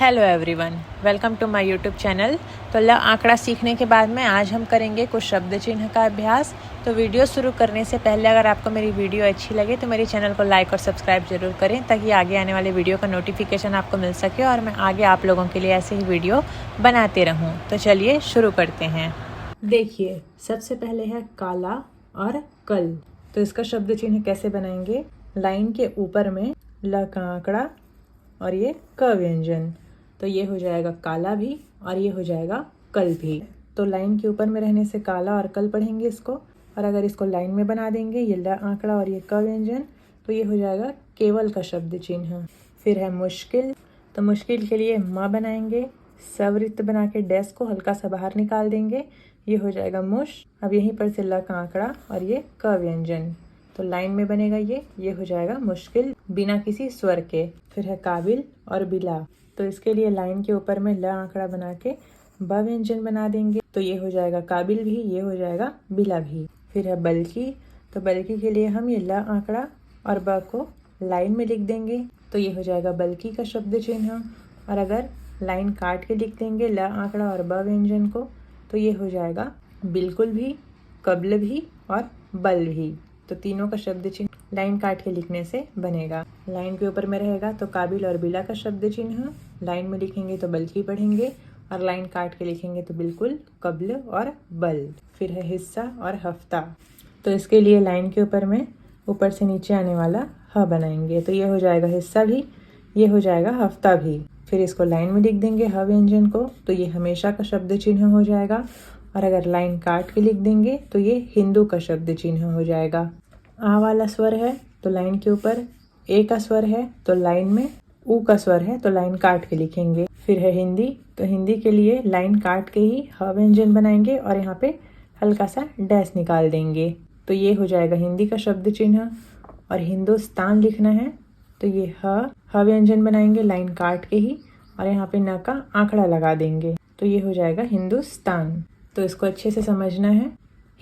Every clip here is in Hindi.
Hello everyone, welcome to my YouTube channel. तो ल आंकड़ा सीखने के बाद में आज हम करेंगे कुछ शब्द चिन्ह का अभ्यास। तो वीडियो शुरू करने से पहले अगर आपको मेरी वीडियो अच्छी लगे तो मेरे चैनल को लाइक और सब्सक्राइब जरूर करें, ताकि आगे आने वाले वीडियो का नोटिफिकेशन आपको मिल सके और मैं आगे आप लोगों के लिए ऐसे ही वीडियो बनाते रहूँ। तो चलिए शुरू करते हैं। देखिए, सबसे पहले है काला और कल। तो इसका शब्द चिन्ह कैसे बनाएंगे? लाइन के ऊपर में ल का आंकड़ा और ये क व्यंजन, तो ये हो जाएगा काला भी और ये हो जाएगा कल भी। तो लाइन के ऊपर में रहने से काला और कल पढ़ेंगे इसको, और अगर इसको लाइन में बना देंगे ये ल आंकड़ा और ये क व्यंजन, तो ये हो जाएगा केवल का शब्द चिन्ह। फिर है मुश्किल। तो मुश्किल के लिए म बनाएंगे, सवृत्त बना के डैश को हल्का सा बाहर निकाल देंगे, ये हो जाएगा मुश। अब यहीं पर से ल का आंकड़ा और ये क व्यंजन, तो लाइन में बनेगा ये हो जाएगा मुश्किल बिना किसी स्वर के। फिर है काबिल और बिला। तो इसके लिए लाइन के ऊपर में ल आंकड़ा बना के ब व्यंजन बना देंगे, तो ये हो जाएगा काबिल भी, ये हो जाएगा बिला भी। फिर है बल्कि। तो बल्कि के लिए हम ये ल आंकड़ा और ब को लाइन में लिख देंगे, तो ये हो जाएगा बल्कि का शब्द चिन्ह। और अगर लाइन काट के लिख देंगे ल आंकड़ा और ब व्यंजन को, तो ये हो जाएगा बिल्कुल भी, कब्ल भी और बल भी। तो तीनों का शब्द चिन्ह लाइन काट के लिखने से बनेगा। लाइन के ऊपर में रहेगा तो काबिल और बिला का शब्द चिन्ह, लाइन में लिखेंगे तो बल्कि पढ़ेंगे, और लाइन काट के लिखेंगे तो बिल्कुल, कब्ल और बल। फिर है हिस्सा और हफ्ता। तो इसके लिए लाइन के ऊपर में ऊपर से नीचे आने वाला ह बनाएंगे, तो ये हो जाएगा हिस्सा भी, ये हो जाएगा हफ्ता भी। फिर इसको लाइन में लिख देंगे ह व्यंजन को, तो ये हमेशा का शब्द चिन्ह हो जाएगा, और अगर लाइन काट के लिख देंगे तो ये हिंदू का शब्द चिन्ह हो जाएगा। आ वाला स्वर है तो लाइन के ऊपर ए का स्वर है, तो लाइन में ऊ का स्वर है, तो लाइन काट के लिखेंगे। फिर है हिंदी। तो हिंदी के लिए लाइन काट के ही ह व्यंजन बनाएंगे और यहाँ पे हल्का सा डैश निकाल देंगे, तो ये हो जाएगा हिंदी का शब्द चिन्ह। और हिंदुस्तान लिखना है तो ये ह व्यंजन बनाएंगे लाइन काट के ही, और यहाँ पे न का आंकड़ा लगा देंगे, तो ये हो जाएगा हिंदुस्तान। तो इसको अच्छे से समझना है।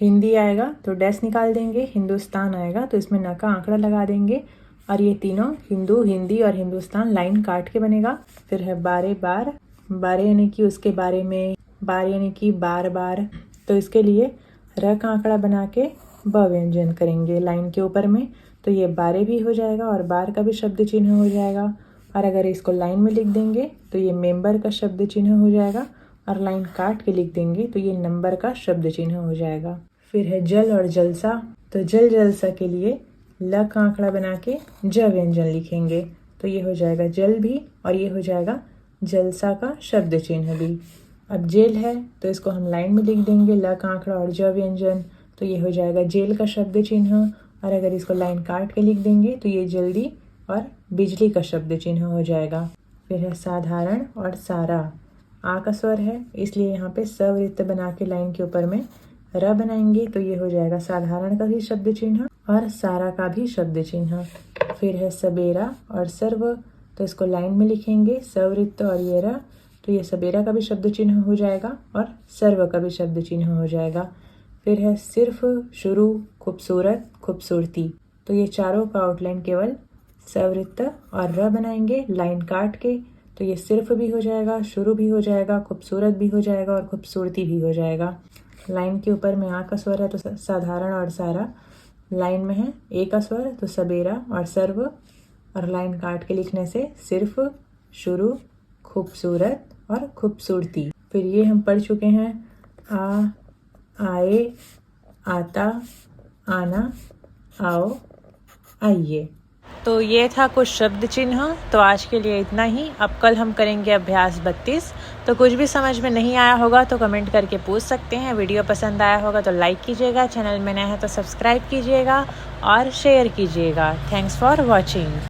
हिंदी आएगा तो डैश निकाल देंगे, हिंदुस्तान आएगा तो इसमें न का आंकड़ा लगा देंगे, और ये तीनों हिंदू, हिंदी और हिंदुस्तान लाइन काट के बनेगा। फिर है बारे बार। बारे यानी कि उसके बारे में, बार यानी कि बार बार। तो इसके लिए र का आंकड़ा बना के ब व्यंजन करेंगे लाइन के ऊपर में, तो ये बारे भी हो जाएगा और बार का भी शब्द चिन्ह हो जाएगा। और अगर इसको लाइन में लिख देंगे तो ये मेंबर का शब्द चिन्ह हो जाएगा, और लाइन काट के लिख देंगे तो ये नंबर का शब्द चिन्ह हो जाएगा। फिर है जल और जलसा। तो जल जलसा के लिए ल का आंकड़ा बना के ज व्यंजन लिखेंगे, तो ये हो जाएगा जल भी, और ये हो जाएगा जलसा का शब्द चिन्ह भी। अब जेल है तो इसको हम लाइन में लिख देंगे ल का आंकड़ा और ज व्यंजन, तो ये हो जाएगा जेल का शब्द चिन्ह। और अगर इसको लाइन काट के लिख देंगे तो ये जल्दी और बिजली का शब्द चिन्ह हो जाएगा। फिर है साधारण और सारा। आ का स्वर है इसलिए यहाँ पे सवृत्त बना के लाइन के ऊपर में र बनाएंगे, तो ये हो जाएगा साधारण का भी शब्द चिन्ह और सारा का भी शब्द चिन्ह। फिर है सबेरा और सर्व। तो इसको लाइन में लिखेंगे सवृत्त और ये र, तो ये सबेरा का भी शब्द चिन्ह हो जाएगा और सर्व का भी शब्द चिन्ह हो जाएगा। फिर है सिर्फ, शुरू, खूबसूरत, खूबसूरती। तो ये चारों का आउटलाइन केवल सवृत्त और र बनाएंगे लाइन काट के, तो ये सिर्फ भी हो जाएगा, शुरू भी हो जाएगा, खूबसूरत भी हो जाएगा और खूबसूरती भी हो जाएगा। लाइन के ऊपर में आ का स्वर है तो साधारण और सारा, लाइन में है ए का स्वर तो सबेरा और सर्व, और लाइन काट के लिखने से सिर्फ, शुरू, खूबसूरत और खूबसूरती। फिर ये हम पढ़ चुके हैं आ, आए, आता, आना, आओ, आइए। तो ये था कुछ शब्द चिन्ह। तो आज के लिए इतना ही। अब कल हम करेंगे अभ्यास 32। तो कुछ भी समझ में नहीं आया होगा तो कमेंट करके पूछ सकते हैं। वीडियो पसंद आया होगा तो लाइक कीजिएगा, चैनल में नया है तो सब्सक्राइब कीजिएगा और शेयर कीजिएगा। Thanks for watching.